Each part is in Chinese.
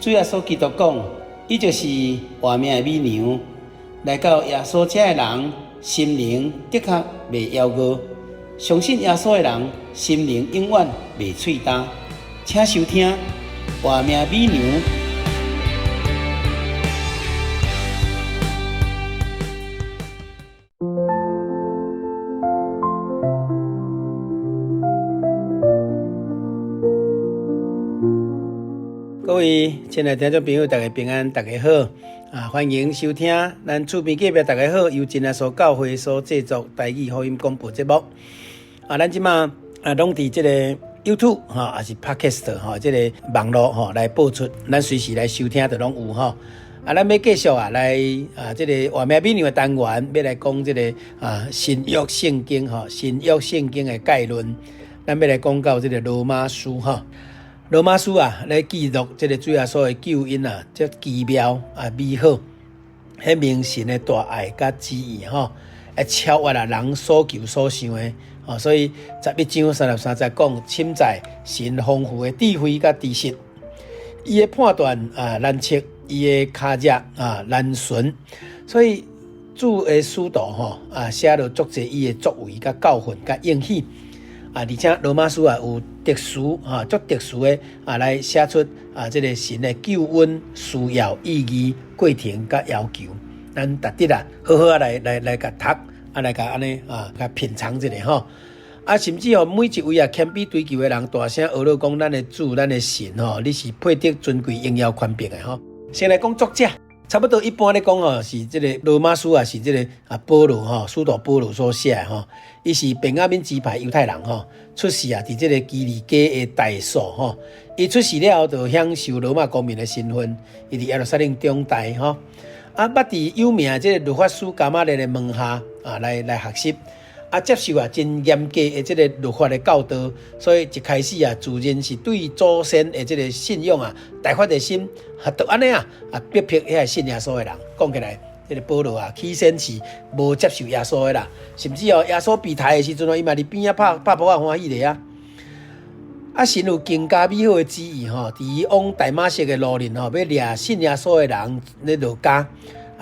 主耶稣基督讲，伊就是活命的美娘，来到耶稣遮的人，心灵的确袂夭饿。相信耶稣的人，心灵永远袂脆干。请收听《活命美娘》。各位亲爱的听众朋友，大家平安，大家好欢迎收听咱厝边隔壁大家好由真耶稣教会所制作台语福音广播节目咱即马拢伫即个 YouTube 还是 Podcast 即个网络来播出，咱随时来收听就拢有咱要继续来即个活命美娘的单元，要来讲即个新约圣经新约圣经的概论，咱要来讲到即个罗马书罗马书来记录即个主耶稣的救恩这奇妙美好，迄明神的大爱甲旨意会超越人所求所想的所以11章33节讲，深在神丰富的智慧甲知识，伊的判断难测，伊的脚脚难寻，所以主的使徒写了足侪伊的作为甲教训甲应许而且罗马书有特殊足特殊的来写出这个神的救恩需要意义过程甲要求，咱值得好好来甲读来甲安尼甲品尝一下甚至每一位谦卑追求的人大声学了讲，咱的主咱的神你是配得尊贵荣耀权柄的先来讲作者，差不多一般咧讲是这个罗马书是这个保罗使徒保罗所写的伊是便雅悯支派犹太人出世伫这个基利家的大数伊出世了后就享受罗马公民的身份，伊伫耶路撒冷长大捌伫有名这个律法师加马列的门下来学习接受真严格的这个律法的教导，所以一开始自然是对祖先的这个信仰大发热心，就安尼逼迫遐信耶稣的人。讲起来，这个保罗起先是无接受耶稣的啦，甚至耶稣被抬的时阵伊嘛伫边拍抱欢喜咧神有更加美好的旨意伫伊往大马色的路人要掠信耶稣的人咧落家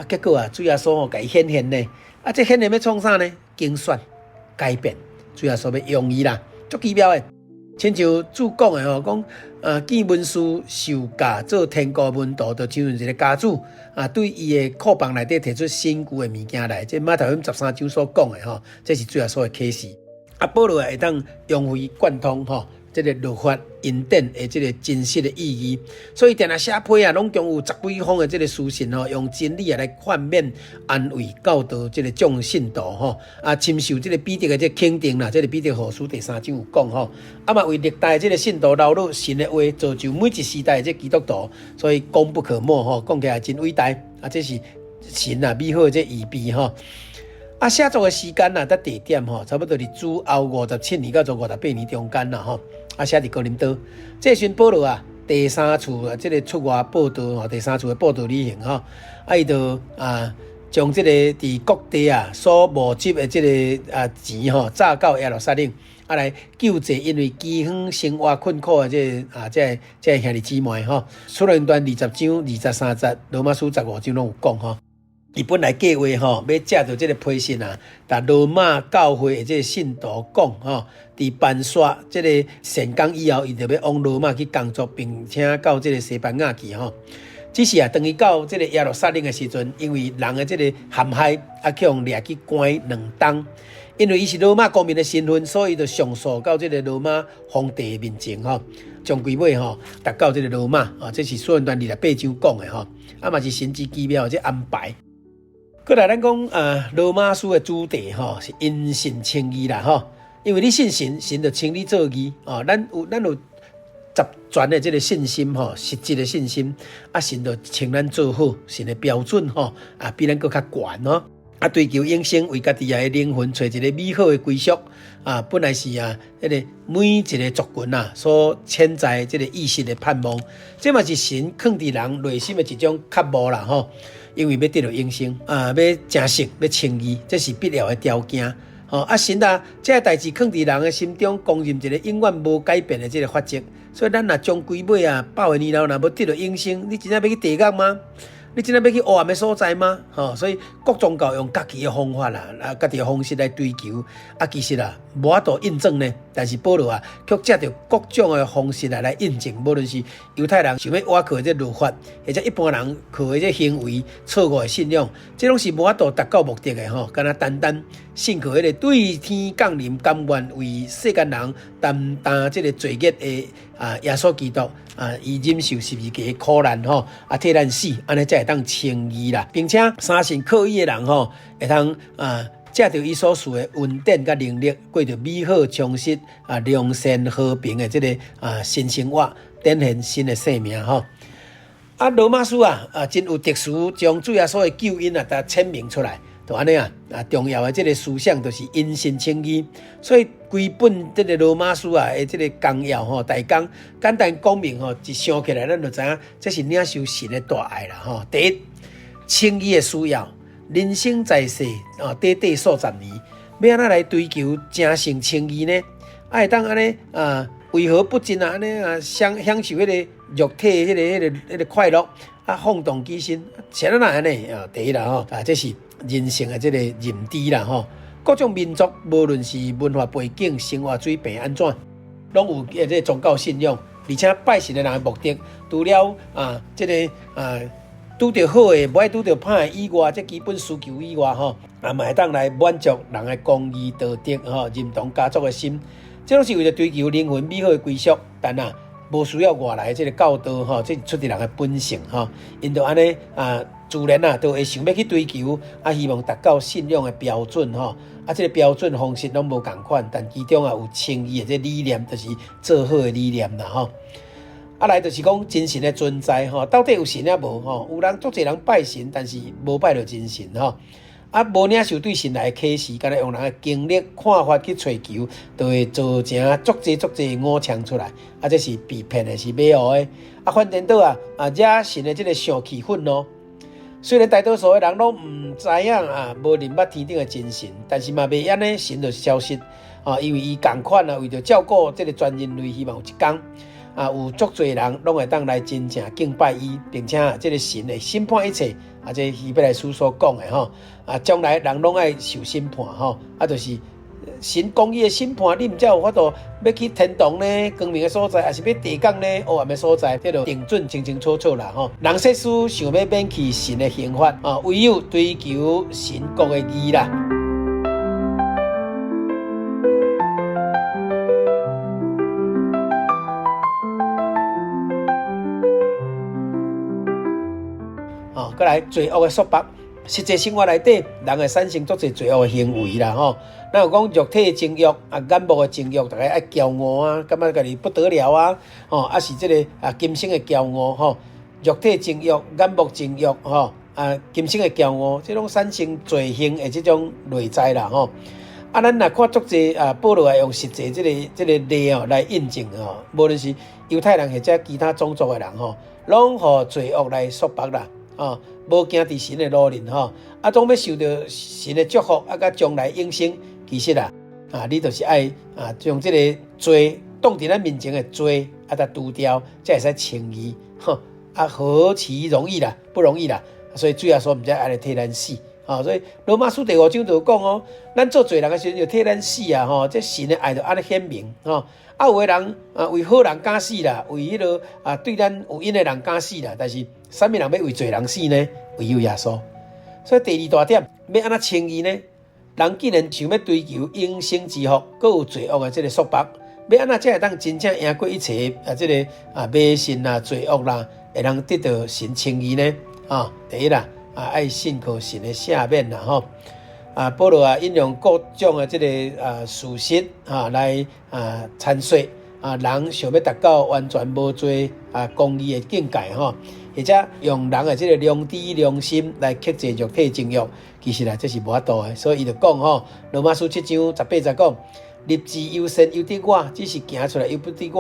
结果主耶稣甲伊显现呢这显现要创啥呢？精选改变，主耶稣要用伊啦，足奇妙的。亲像主讲的讲见文书受教做天国门徒，就像一个家主对伊的库房内底摕出新旧的物件来。这马太福音13章所讲的这是主耶稣的启示保罗会当用会贯通这个律法恩典的这个真实的意义，所以定写批拢中有10几封的这个书信用真理来劝勉安慰教导这个众信徒亲受这个彼得的这个肯定啦，这个彼得后书第3章有讲嘛为历代这个信徒流露神的话，造就每一时代的这基督徒，所以功不可没讲起来真伟大这是神美好的这预备写作的时间甲地点差不多是主后57年到58年中间写伫哥林多。这时保罗第3次这个出外报道第3次的报道旅行伊就将这个伫各地所募集的这个钱炸到耶路撒冷来救济因为饥荒生活困苦的这兄弟姊妹出人段20章23节，罗马书15章拢有讲伊本来计划要借着这个批信但罗马教会的这个信徒讲伫办刷这个圣工以后，伊就要往罗马去工作，并且到这个西班牙去只是当伊到这个耶路撒冷的时阵，因为人的这个陷害去用掠去关2冬，因为伊是罗马公民的身份，所以就上诉到这个罗马皇帝面前将归尾达到这个罗马这是使徒传28章讲的嘛是神之奇妙的这安排。过来咱讲罗马书的主题是因信称义啦因为你信神，神就称你做义咱有十全的这个信心实质的信心神就称咱做好，神的标准比咱更较悬追求永生，为家己的灵魂找一个美好的归宿本来是这个每一个族群所潜在这个意识的盼望，这嘛是神放伫人内心的一种渴慕啦因为要得到永生要正式要称义，这是必要的条件神这个代志放伫人的心中，公认一个永远无改变的这个法则，所以咱若终归尾啊，100个年头若要得到永生，你真正要去地狱吗？你真正要去黑暗的所在吗？所以各宗教用家己的方法啦，家己的方式来追求，其实无法度印证呢。但是保罗却借着各种的方式来印证，无论是犹太人想要挖靠这律法，或者一般人靠这行为错误的信仰，这拢是无法度达到目的的敢若单单信靠迄个对天降临，甘愿为世间人担当这个罪孽的耶稣基督伊忍受十字架的苦难替咱死，安尼才会当称义啦，并且相信靠伊的人会当借着伊所赐的恩典甲能力，过着美好充实良善和平的这个新生活，展现新的生命罗马书真有特殊将主耶稣的救恩阐明出来。就安尼重要的这个思想就是因信称义，所以规本这个罗马书的这个纲要大纲简单讲明一想起来，咱就知影这是领受神的大爱啦第一，称义的需要，人生在世短短数十年，要安怎来追求真诚称义呢？会当安尼为何不尽安尼享受迄个肉体迄个快乐放荡己身？像咱安尼第一啦这是人性的这个认知啦各种民族无论是文化背景、生活水平安怎，拢有这个宗教信仰，而且拜神的人的目的，除了这个拄到好的，无爱拄到歹的以外，这基本需求以外嘛会当来满足人的公义道德认同家族的心，这拢是为了追求灵魂美好的归属，但无需要外来这个教导这是出自人的本性因着安尼自然都会想要去追求希望达到信仰的标准这个标准方式拢无同款，但其中有称义的这理念，就是做好的理念啦来就是讲真神的存在到底有神也无有人足侪人拜神，但是无拜到真神无领受对神来的启示，敢若用人的经历看法去追求，就会造成足侪误枪出来这是被骗的，是迷糊的反颠倒惹神的这个生气愤怒。虽然大多数的人拢唔知影无认捌天顶的真神，但是嘛袂安尼神就消失因为伊同款为着照顾这个全人类，希望有一天有足侪人拢会当来真正敬拜伊，并且这个神会审判一切这希伯来书所讲的将来人拢爱受审判就是神公义的审判，你毋才有法度要去天堂呢，光明的所在，还是要地狱呢，黑暗的所在，这就定准清清楚楚啦人世事想要免去神的刑罚唯有追求神国的义啦。再来罪恶的束缚，实际生活内底，人会产生足侪罪恶的行为啦咱有讲肉体的情欲眼目的情欲，大家爱骄傲感觉家己不得了是这个今生的骄傲肉体情欲、眼目情欲今生的骄傲，这种产生罪行的这种内在啦咱若看足侪保罗用实际这个例来印证无论是犹太人或者其他种族的人拢互罪恶来束缚啦无行伫神的路令总要受到神的祝福甲将来永生。其实你就是爱将这个罪挡伫咱面前的罪才除掉，才会使称义何其容易啦，不容易啦。所以主耶稣毋知爱来替咱死所以罗马书第5章就讲咱做罪人的时候就替咱死这神的爱就安尼显明有的人为好人敢死啦，为迄个对咱有恩的人敢死啦，但是啥物人要为罪人死呢？唯有耶稣。所以第2大点要安怎称义呢？人既然想要追求永生之福，还有罪恶的这个束缚，要安怎才会当真正赢过一切这个迷信罪恶啦，会当得到神称义呢？第一啦爱信靠神的赦免啦保罗引用各种的这个事实来阐述人想要达到完全无罪公义的境界或者用人的这个良知良心来克制肉体情欲，其实这是无法度的。所以伊就讲罗马书7章18节讲，立志优先优得我，只是行出来又不得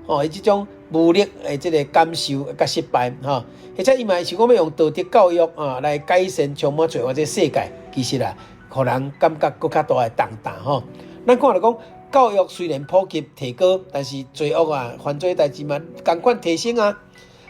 我伊这种无力的这个感受甲失败或者伊嘛是讲要用道德教育来改善充满罪恶这世界，其实互人感觉更较大的动荡咱看就讲教育虽然普及提高，但是罪恶啊、犯罪代志嘛，同款提升啊。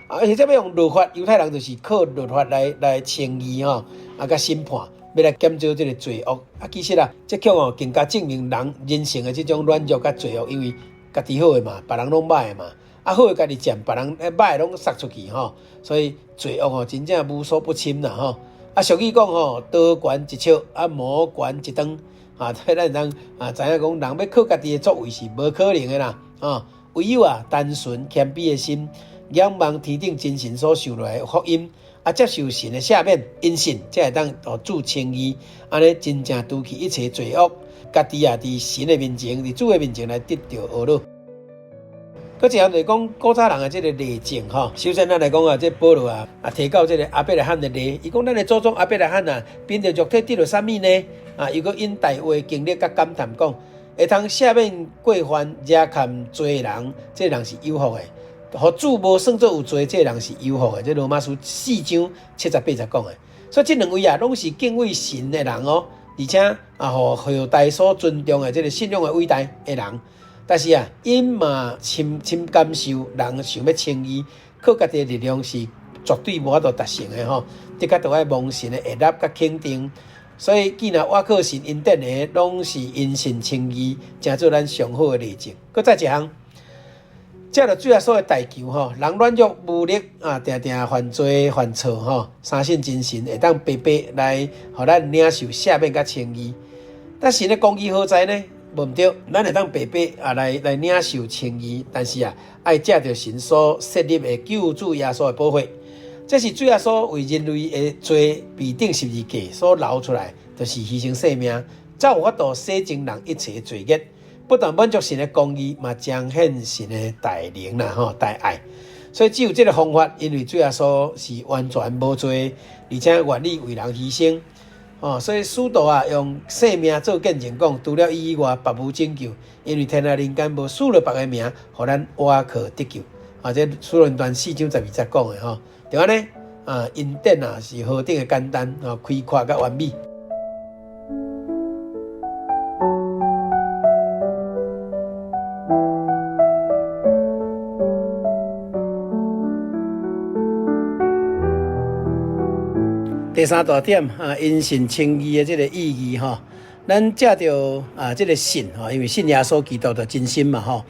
而且要用律法，犹太人就是靠律法来称义吼，甲审判，要来减少这个罪恶。其实啊，这曲更加证明人性的这种软弱甲罪恶，因为家己好的嘛，别人拢歹的嘛，好的家己占，别人歹的拢撒出去吼，所以罪恶真正无所不侵啦吼。俗语讲吼，刀悬一尺，魔悬一丈。所以咱知影讲，人要靠家己的作为是无可能的啦。唯有单纯谦卑的心。仰望天顶真神所受来的福音，接受神的赦免，因信才会当主称义，安尼真正除去一切罪恶，家己伫神的面前，伫主的面前来得到懊恼。搁一项就是讲古早人的这个例证吼，首先咱来讲这保罗提到这个亚伯拉罕的例，伊讲咱的祖宗亚伯拉罕凭着肉体得了啥物呢？伊搁因大话经历甲感叹讲，会通赦免过犯、惹堪罪人，这人是有福的。互主无算作有罪，这人是有福的。这罗马书4章70、80讲的。所以这两位拢是敬畏神的人哦，而且互后代所尊重的这个信仰的伟大的人。但是因嘛深感受人想要称义，靠家己的力量是绝对无法度达成的吼。的确都要望神的悦纳甲肯定。所以既然我靠神恩典的，拢是因信称义，成做咱上好的例证。搁再一项。借着主耶稣的代求吼，人软弱无力定定犯罪犯错吼，相信真神会当白白来，互咱领受赦免甲称义。但神的公义何在呢？无毋对，咱会当白白来领受称义，但是爱借着神所设立的救主耶稣的保护，这是主耶稣为人类的罪被钉十字架所流出来，就是牺牲性命，才有法度洗净人一切罪孽。不但满足神的公义，嘛彰显神的大能啦吼，大爱。所以只有这个方法，因为主耶稣是完全无罪，而且愿意为人牺牲。所以使徒用性命做见证，讲除了伊以外，别无拯救。因为天下人间无赐了别个名，互咱倚靠得救。这使徒行传4章12节讲的吼，对安尼恩典是何等的简单开阔甲完美。第三大点因信称义的这个意义咱借着这个信因为信耶稣基督的真心嘛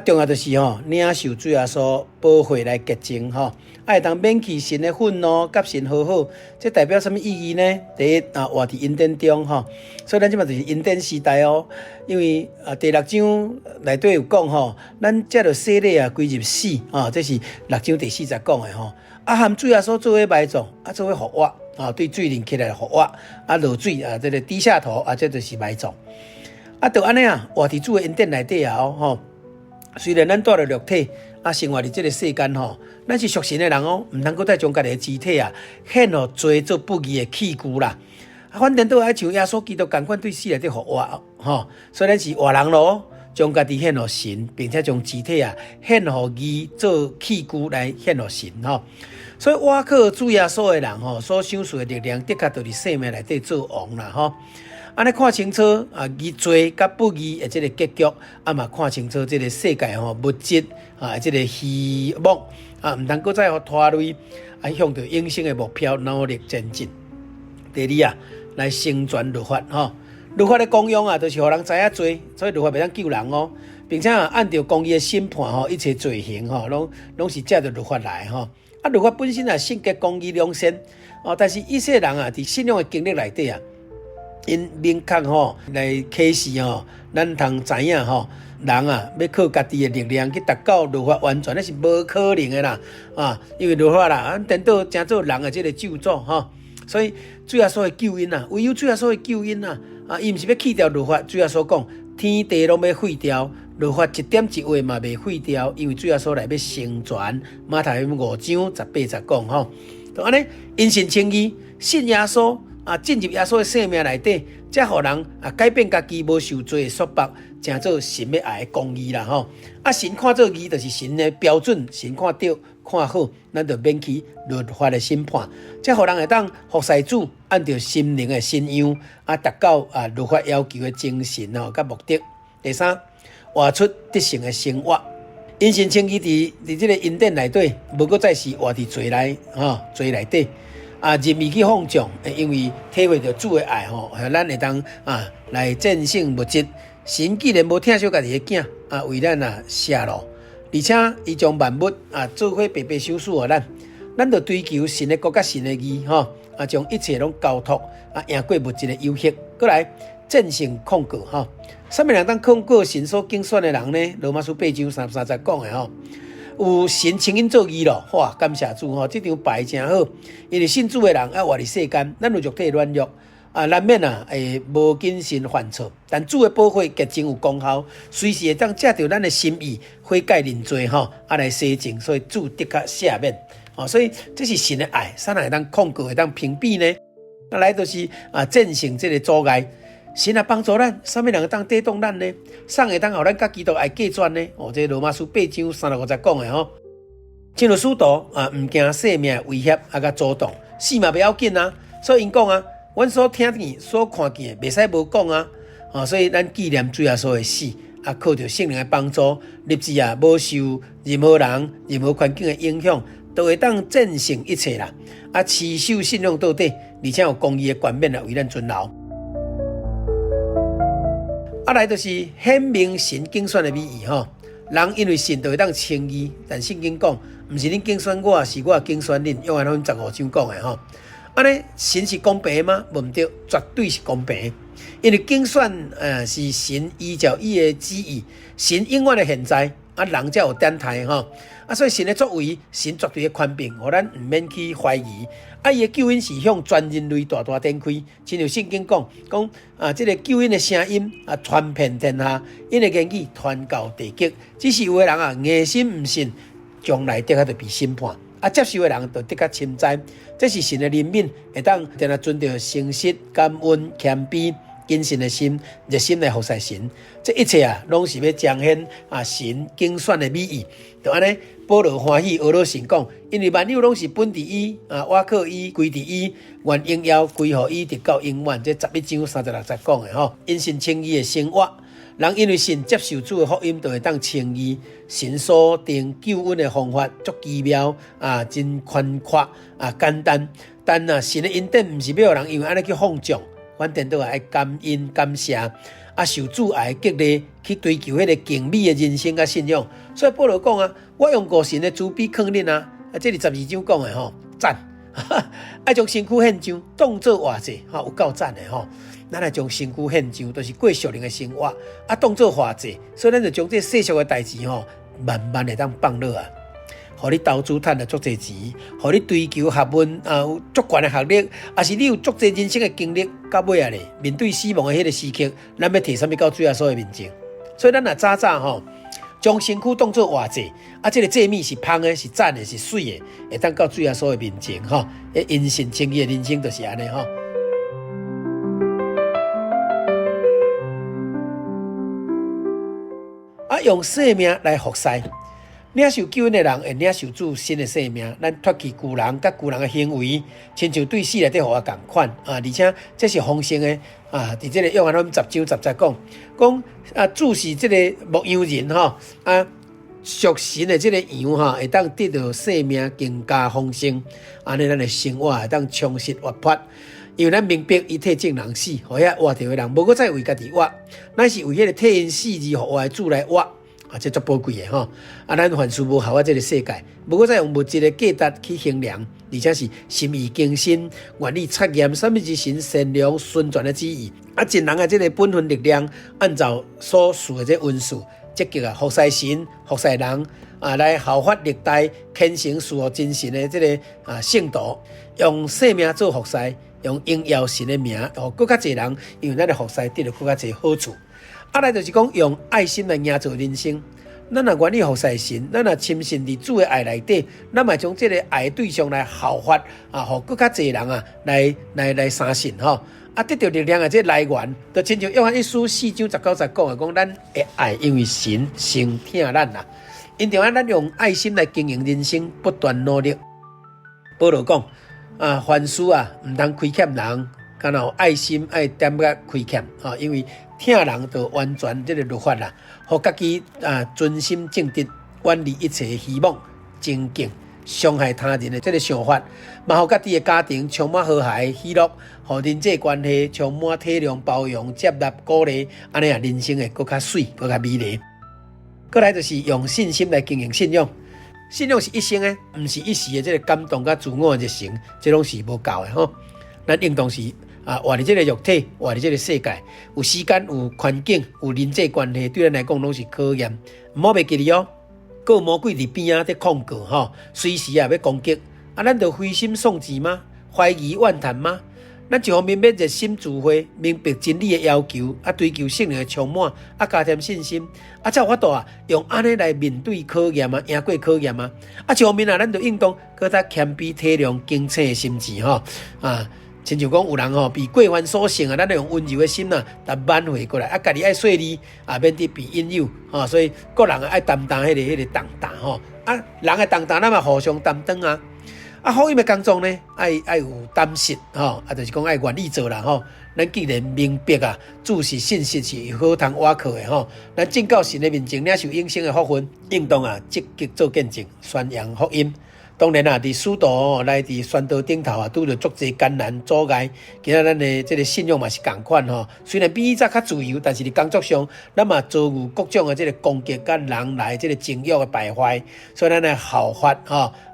重要就是领受主耶稣保护来洁净爱当免去神的愤怒，甲神和好，这代表什么意义呢？第一活伫恩典中所以咱即马就是恩典时代因为第6章内底有讲咱借着洗礼归入死这是6章第4节讲的含主耶稣作为埋葬作为复活对水灵起来复活落水这个低下头这就是埋葬就安尼活伫主的恩典内底虽然咱带着肉体生活伫这个世间咱是属神的人毋通再将家己的肢体献互罪做不义的器具啦反正都爱像耶稣基督同款对死内底复活所以咱是活人咯，将家己献互神，并且将肢体献互义做器具来献互神所以我靠主耶稣的人所享受的力量，的确就是生命内底做王啦安尼看清楚义罪甲不义的这个结局嘛看清楚这个世界物质这个虚妄毋通再互拖累向着永生的目标努力前进。第二来成全律法律法的功用就是互人知影罪，所以律法袂当救人并且按照公义的审判一切罪行拢是借着律法来律法本身圣洁、公义、良善但是一些人伫信仰的经历内底因明确来启示咱通知影人要靠家己的力量去达到律法完全，那是无可能的啦因为律法颠倒成做人的这个咒诅所以主耶稣的救恩唯有主耶稣的救恩伊毋是要去掉律法，主耶稣讲天地拢要废掉，律法一点一画嘛袂废掉，因为主耶稣来要成全。马太福音5章18节讲就安尼因信称义，信耶稣进入耶稣的生命内底，才互人改变家己无受罪的束缚，成做神要爱的公义啦神看做义，就是神的标准，神看对看好，咱就免去律法的审判，才互人会当服侍主，按照心灵的信仰达到律法要求的精神甲目的。第三，活出德性的生活。因信称义伫这个恩典内底，无搁再是活伫罪内底任意去放纵，因为体会到主的爱咱会当来战胜物质。神既然无疼惜家己的囝为咱舍路，而且伊将万物做伙白白收赐予咱，咱就追求神的国甲神的义将一切拢交托赢过物质的诱惑，过来战胜控告什么人当控告神所竞选的人呢？罗马书8章30讲的有神请因做义咯，哇！感谢主这场牌真好，因为信主的人活伫世间，咱有肉体软弱难免会无谨慎犯错，但主的保护结晶有功效，随时会当借着咱的心意悔改认罪来洗净，所以主的确赦免所以这是神的爱，啥人会当控告会当屏蔽呢？来就是战胜这个阻碍。神帮助咱，什么人会当抵挡咱呢？啥会当互咱甲基督爱隔绝呢？这罗马书8章30-50讲的进入使徒唔惊生命威胁甲阻挡，死嘛不要紧所以因讲阮所听见、所看见的，袂使无讲所以咱纪念主耶稣的死靠着圣灵的帮助，立志无受任何人、任何环境的影响，都会当战胜一切啦持守信仰到底，而且有公义的冠冕为咱存留。来就是显明神竞选的美意人因为信就会当称义，但圣经讲，不是恁竞选我，是我竞选恁。约翰福音15章讲的安尼神是公平吗？无对，绝对是公平。因为竞选是神依照伊的旨意，神永远的现在人才有等待所以神的作为，神绝对的宽屏，互咱唔免去怀疑。伊的救恩是向全人类大大展开，亲像圣经讲这个救恩的声音传遍天下，因的言语传到地极。只是有的人硬心唔信，将来的确就被审判。接受的人就的确侵灾。这是神的怜悯，会当定来遵照诚实、感恩、谦卑、谨慎的心、热心来服侍神。这一切拢是要彰显神竞选的美意。就安尼，保罗欢喜俄罗神讲，因为万有拢是本伫伊我靠伊归伫伊，愿荣耀归乎伊，直到永远。这11章30-60讲的因信称义的生活。人因为信接受主的福音，就会当称义。神所定救恩的方法足奇妙真宽阔简单。但神的恩典不是要人因为安尼去放纵，反正都爱感恩感谢受主爱激励去追求迄个敬美的人生甲信仰。所以保罗讲我用过神的慈悲坑恁这是12章讲的赞爱将身躯献上，当作活祭有够赞的咱来将身躯献上，就是过属灵的生活当作活祭。所以咱就将这世俗的代志慢慢的当放落互你投资赚了足侪钱，互你追求学问有足悬的学历，也是你有足侪人生的经历，到尾面对死亡的迄个时刻，咱要摕什么到主耶稣的面前？所以咱早将身躯当作活祭这个祭物是香的，是赞的，是水的，会当到主耶稣的面前因信称义的人生就是安尼用生命来服侍。领受救恩的人会领受主新的生命，咱脱去旧人甲旧人的行为，亲像对死内底互我同款而且这是丰盛的伫这个约翰福音10章10节讲主是这个牧羊人属神的这个羊会当得到生命更加丰盛，安尼咱的生活会当充实活泼。因为咱明白伊替正人死，互遐活着的人无搁再为家己活，乃是为迄个替因死而互活的主来活这足宝贵的咱凡事无效这个世界，无搁再用物质的价值去衡量，而且是心意更新，愿意测验什么是神善良顺转的旨意真人的这个本分力量，按照所属的这温数，积极服侍神、服侍人来效法历代虔诚事务真神的这个圣徒，用生命做服侍，用荣耀神的名，互更较侪人因为咱的服侍得到更较侪好处。来就是讲用爱心来营造人生。咱若愿意服侍神，咱若深信伫主的爱内底，咱嘛将这个爱对象来效法互更较侪人来相信得到力量的这来源，就亲像约翰一书4章19节讲的，讲咱的爱因为神先疼咱因着咱用爱心来经营人生，不断努力。保罗讲凡事唔通亏欠人，敢若有爱心爱点个亏欠因为听人就完全这个律法啦，互家己专心正直，远离一切虚妄、争竞、伤害他人的这个想法，嘛互家己的家庭充满和谐喜乐，互人际关系充满体谅、包容、接纳、鼓励，安尼人生会更较水、更较美丽。过来就是用信心来经营信仰。信仰是一生的，不是一时的这个感动甲自我的热情，这拢是无够的吼。咱应当是活伫这个肉体，活伫这个世界，有时间、有环境、有人际关系，对咱来讲拢是考验。唔好袂记哩哦，有魔鬼伫边仔在控告吼，随时要攻击。咱就灰心丧志吗？怀疑怨叹吗？咱一方面要热心助会，明白真理的要求，追求圣灵的充满，加添信心，才有法度用安尼来面对考验赢过考验一方面咱就应当搁较谦卑体谅敬请的心志吼亲像讲有人被过犯所胜咱就用温柔的心来挽回过来，家己爱细腻免得被引诱所以个人爱担当迄个重担人的重担咱嘛互相担当福音的工作呢，爱有担实就是讲爱愿意做啦咱既然明白主是信息是好通倚靠的咱进到神的面前领受永生的福分，应当积极做见证，宣扬福音。当然伫使徒来伫宣道顶头拄着足侪艰难阻碍，今仔咱的这个信仰嘛是共款虽然比以前较自由，但是伫工作上，咱嘛遭遇各种的这个攻击甲人来这个情欲的败坏，所以咱来效法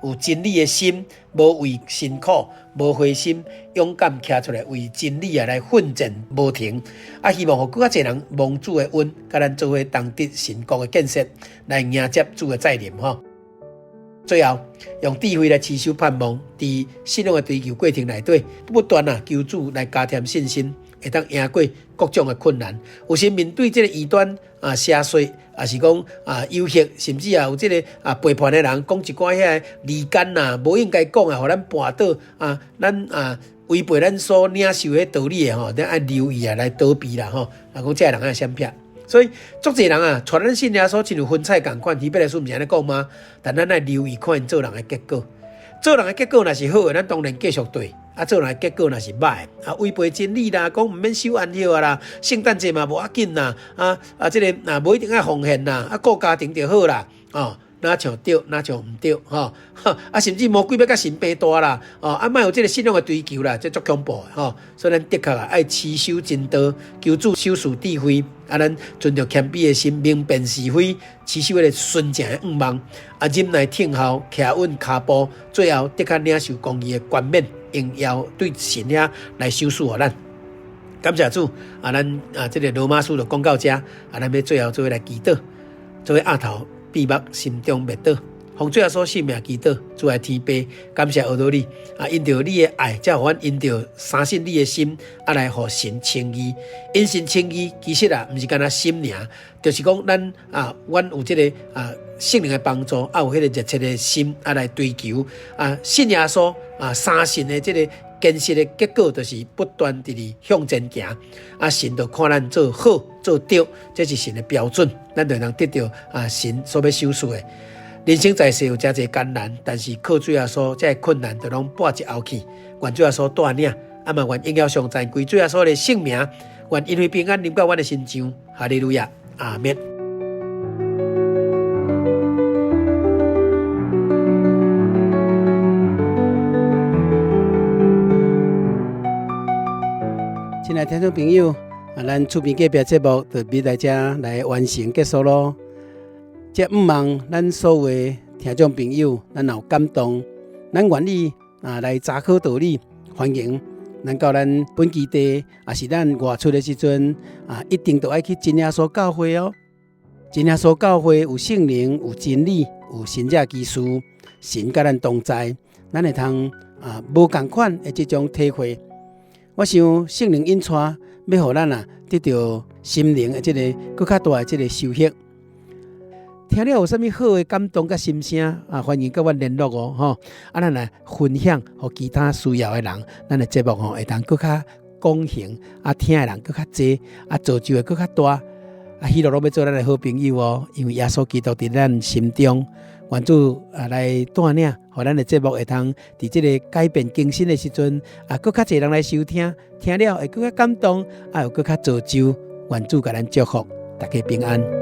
有真理的心，无为辛苦，无灰心，勇敢站出来为真理来奋战无停。希望互更加侪人蒙主的恩，甲咱做伙同得神国的建设，来迎接主的再临最后，用智慧来持守盼望，在信仰的追求过程内底，不断求主来加添信心，会当赢过各种的困难。有时面对这个异端邪说，是讲游戏，甚至有这个背叛的人，讲一寡遐离间无应该讲互咱绊倒咱违背咱所领受的道理的咱爱留意来躲避啦讲这人爱闪避。所以，足侪人传咱信耶稣，亲像分菜共款。希伯来书毋是安尼讲吗？但咱爱留意看做人的结果。做人的结果若是好的，咱当然继续对；做人的结果若是歹违背真理啦，讲毋免守安息啦，圣诞节嘛无要紧啦，这个无一定爱奉献啦，顾家庭就好啦哪像对，哪像毋对甚至魔鬼要甲神变大啦莫有这个信仰的追求啦，这足恐怖的所以咱的确爱持守真道，求主修饰智慧咱存着谦卑的心，明辨是非，持守迄个纯正的愿望忍耐听候，徛稳脚步，最后的确领受公义的冠冕，荣耀对神遐来修饰互咱。感谢主咱这个罗马书就讲到这咱要最后做伙来祈祷，做伙额头闭目，心中默祷，奉主耶稣性命祈祷，主爱天父，感谢学到你因着你的爱，才互阮因着相信你的心来互神称义。因神称义，其实毋是干那心尔，就是讲咱阮有这个圣灵的帮助，有迄个热切的心来追求信耶稣相信的这个坚实的结果，就是不断地向前行神就看咱做好做对，这是神的标准，咱就能得到神所要修饰的。人生在世有真侪艰难，但是靠主耶稣，这困难就拢拨一后去。愿主耶稣带领，嘛愿荣耀上赞归主耶稣的圣名，愿因为平安临到阮的心上。哈利路亚，阿们。亲爱的听众朋友咱厝边隔壁节目就要来这来完成结束咯。这毋望咱所有的听众朋友，咱有感动，咱愿意来查考道理，欢迎咱到咱本基地，是咱外出的时阵一定都爱去真耶稣教会哦。真耶稣教会有圣灵，有真理，有神迹奇事，神甲咱同在，咱会通无同款的这种体会。我想圣灵引带，要互咱得到心灵的这个更较大的这个收获。听了有啥物好的感动甲心声欢迎跟我联络哦咱来分享给其他需要的人，咱的节目会当更较公平听的人更较多造就会更较大希望拢要做咱的好朋友哦，因为耶稣基督伫咱心中，愿主来带领，互咱的节目会通伫这个改变更新的时阵更较侪人来收听，听了会更较感动有更较造就。愿主给咱祝福，大家平安。